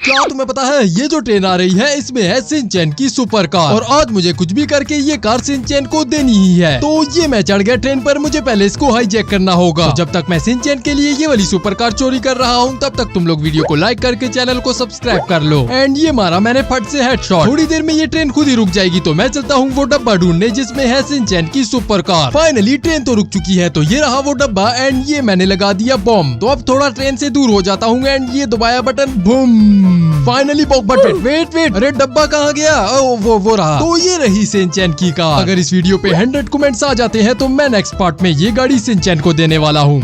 क्या तुम्हें पता है ये जो ट्रेन आ रही है इसमें है शिनचैन की सुपर कार, और आज मुझे कुछ भी करके ये कार शिनचैन को देनी ही है। तो ये मैं चढ़ गया ट्रेन पर, मुझे पहले इसको हाईजैक करना होगा। तो जब तक मैं शिनचैन के लिए ये वाली सुपर कार चोरी कर रहा हूँ तब तक तुम लोग वीडियो को लाइक करके चैनल को सब्सक्राइब कर लो। एंड ये मारा मैंने फट से हेडशॉट। थोड़ी देर में ये ट्रेन खुद ही रुक जाएगी, तो मैं चलता हूँ वो डब्बा ढूंढने जिसमें है शिनचैन की सुपर कार। फाइनली ट्रेन तो रुक चुकी है, तो ये रहा वो डब्बा एंड ये मैंने लगा दिया बॉम्ब। तो अब थोड़ा ट्रेन से दूर हो जाता हूँ एंड ये दबाया button, boom. Finally but wait अरे डब्बा कहाँ गया? वो रहा। तो ये रही शिनचैन की कार। अगर इस वीडियो पे 100 कमेंट्स आ जाते हैं तो मैं नेक्स्ट पार्ट में ये गाड़ी शिनचैन को देने वाला हूँ।